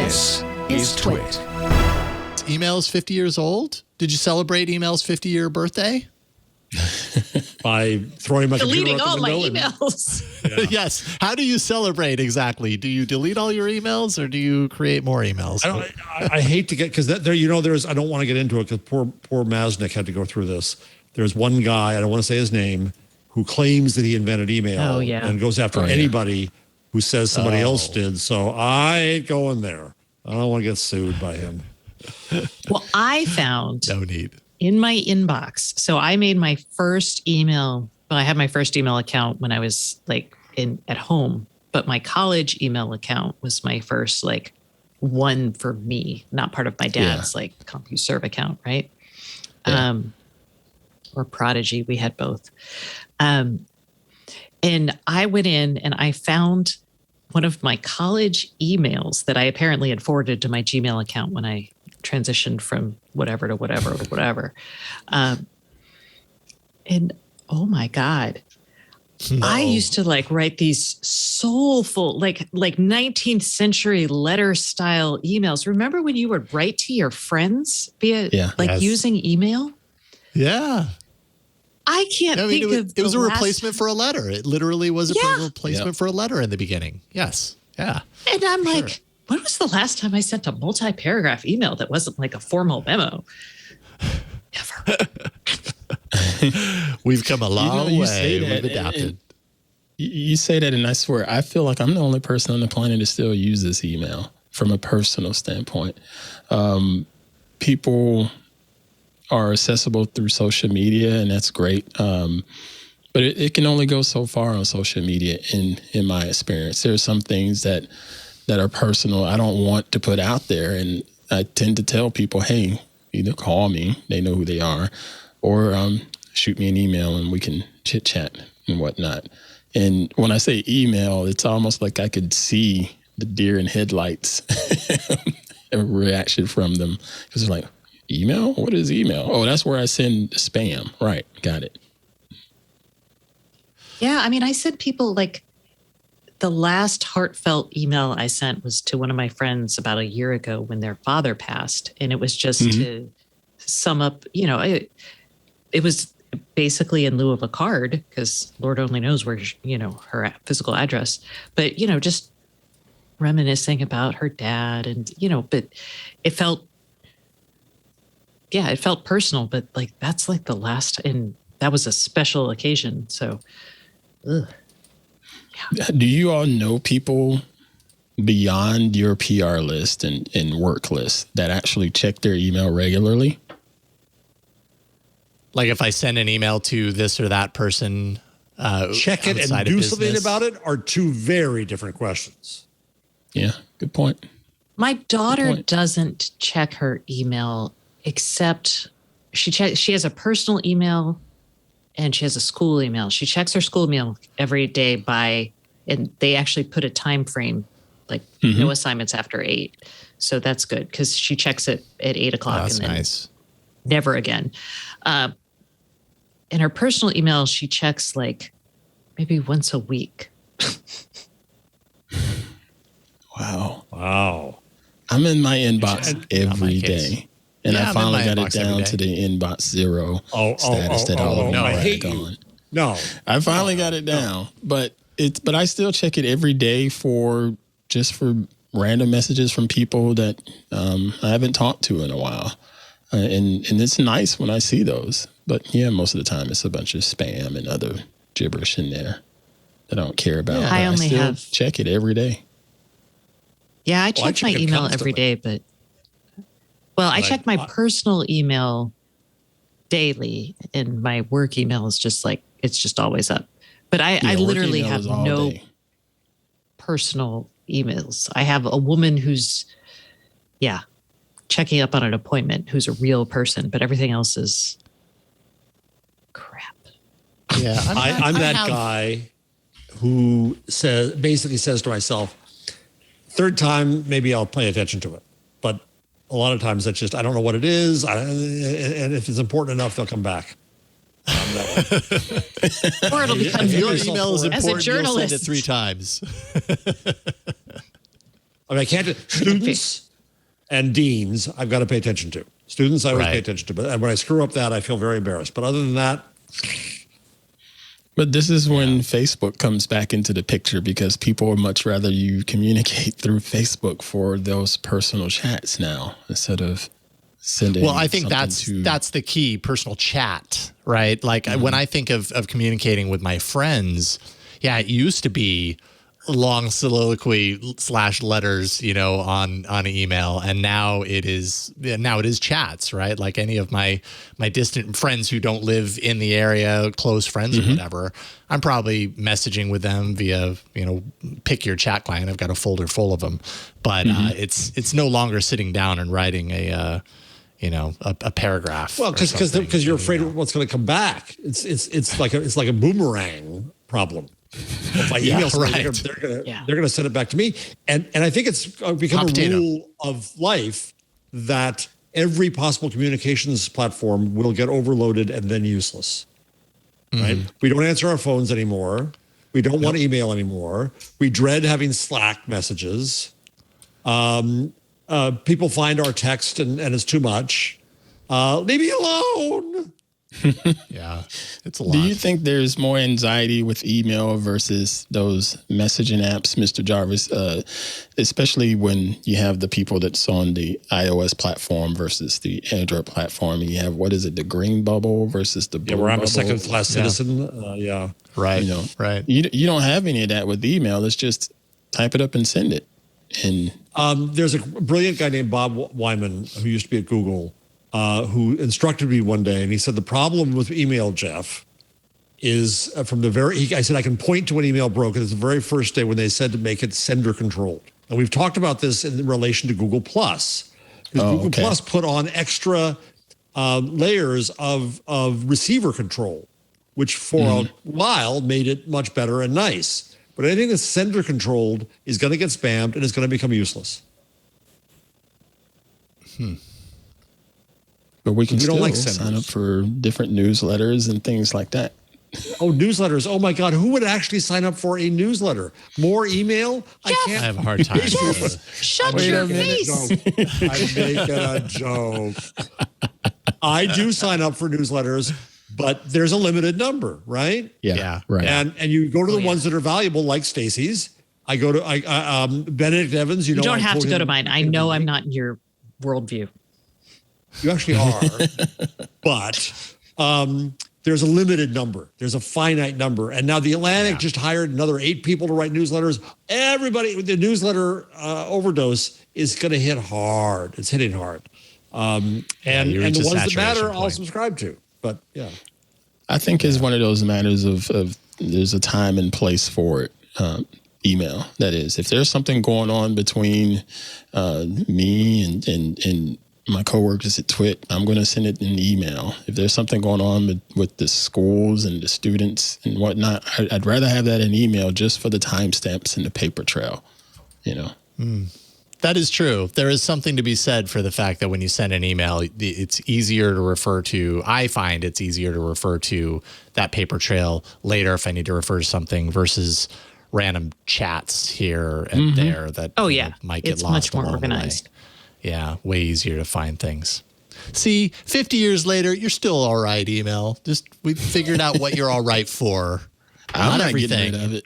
This is TWiT. Email's 50 years old. Did you celebrate email's 50-year birthday? By throwing my deleting computer out all the my window emails. Yes. How do you celebrate exactly? Do you delete all your emails or do you create more emails? I hate to get, because there, there's, I don't want to get into it because poor Masnick had to go through this. There's one guy, I don't want to say his name, who claims that he invented email and goes after anybody who says somebody else did. So I ain't going there. I don't want to get sued by him. Well, I found no need in my inbox. So I made my first email. Well, I had my first email account when I was like at home, but my college email account was my first like one for me, not part of my dad's like CompuServe account, right? Yeah. Or Prodigy. We had both. And I went in and I found one of my college emails that I apparently had forwarded to my Gmail account when I transitioned from whatever to whatever or whatever. And oh my God, I used to like write these soulful, like 19th century letter style emails. Remember when you would write to your friends via using email? Yeah. I can't think of it was a replacement for a letter. It literally was a replacement for a letter in the beginning. Yes. Yeah. And I'm like, when was the last time I sent a multi-paragraph email that wasn't like a formal memo? Never. We've come a long way. We've adapted. You say that, and I swear, I feel like I'm the only person on the planet that still uses email from a personal standpoint. People are accessible through social media, and that's great. But it can only go so far on social media, in my experience. There are some things that are personal I don't want to put out there, and I tend to tell people, hey, either call me, they know who they are, or shoot me an email and we can chit chat and whatnot. And when I say email, it's almost like I could see the deer in headlights a reaction from them, because they're like, email? What is email? Oh, that's where I send spam. Right. Got it. Yeah. I mean, I sent people like the last heartfelt email I sent was to one of my friends about a year ago when their father passed. And it was just to sum up, it was basically in lieu of a card, because Lord only knows where, her physical address, but, just reminiscing about her dad and, but it felt personal, but like, that's like the last, and that was a special occasion. So, ugh. Yeah. Do you all know people beyond your PR list and work list that actually check their email regularly? Like if I send an email to this or that person, check it and do something about it are two very different questions. Yeah, good point. My daughter doesn't check her email, except she has a personal email and she has a school email. She checks her school email every day and they actually put a time frame, like no assignments after 8. So that's good, because she checks it at 8 o'clock. That's and then nice. Never again. In her personal email, she checks like maybe once a week. Wow. I'm in my inbox every day. And I finally got it down to the inbox 0 status that all of you are going. No. I finally got it down, but I still check it every day for random messages from people that I haven't talked to in a while. And it's nice when I see those. But yeah, most of the time it's a bunch of spam and other gibberish in there that I don't care about. Yeah, I only still check it every day. Yeah, I check my email every day, but I check my personal email daily, and my work email is just like, it's just always up. But I literally have no personal emails. I have a woman who's, checking up on an appointment, who's a real person, but everything else is crap. Yeah, I'm that guy who basically says to myself, third time, maybe I'll pay attention to it. But a lot of times that's just, I don't know what it is. And if it's important enough, they'll come back. Or it'll become your email is important, as a journalist. you'll send it 3 times. I mean, I can't. Students and deans, I've got to pay attention to. Students, I always pay attention to. But when I screw up that, I feel very embarrassed. But other than that. But this is when Facebook comes back into the picture, because people would much rather you communicate through Facebook for those personal chats now instead of sending. Well, I think that's the key, personal chat, right? Like when I think of communicating with my friends, it used to be long soliloquy / letters, on email, and now it is chats, right? Like any of my distant friends who don't live in the area, close friends or whatever, I'm probably messaging with them via, pick your chat client. I've got a folder full of them, but it's no longer sitting down and writing a paragraph. Well, because you're afraid of what's going to come back. It's like a boomerang problem. If I email somebody, they're gonna send it back to me, and I think it's become a rule of life that every possible communications platform will get overloaded and then useless. Right? We don't answer our phones anymore. We don't want email anymore. We dread having Slack messages. People find our text and it's too much. Leave me alone. It's a lot. Do you think there's more anxiety with email versus those messaging apps, Mr. Jarvis, especially when you have the people that's on the iOS platform versus the Android platform, and you have, the green bubble versus the blue where I'm bubble? a second-class citizen. Right. Right. You don't have any of that with email. It's just type it up and send it. And there's a brilliant guy named Bob Wyman who used to be at Google, who instructed me one day, and he said the problem with email, Jeff, is from I said I can point to an email broke. It's the very first day when they said to make it sender controlled, and we've talked about this in relation to Google Plus, because Google Plus put on extra layers of receiver control, which for a while made it much better and nice. But anything that's sender controlled is going to get spammed and it's going to become useless. But we can still sign up for different newsletters and things like that. Oh, newsletters. Oh, my God. Who would actually sign up for a newsletter? More email? Jeff, I have a hard time. Shut your face. I'm making a joke. I do sign up for newsletters, but there's a limited number, right? Yeah. Right. And you go to the ones that are valuable, like Stacey's. I go to Benedict Evans. You don't have to go to mine. I know I'm not in your worldview. You actually are, but there's a limited number. There's a finite number. And now the Atlantic just hired another 8 people to write newsletters. Everybody with the newsletter overdose is going to hit hard. It's hitting hard. And the ones that matter, I'll subscribe to. But I think it's one of those matters of there's a time and place for it. Email, that is. If there's something going on between me and my coworkers at TWiT, I'm going to send it in an email. If there's something going on with the schools and the students and whatnot, I'd rather have that in email just for the timestamps and the paper trail, That is true. There is something to be said for the fact that when you send an email, it's easier to refer to. I find it's easier to refer to that paper trail later if I need to refer to something versus random chats here and there that might get lost. It's much more organized. Yeah, way easier to find things. See, 50 years later, you're still all right, email. Just we figured out what you're all right for. I'm not everything. getting rid of it.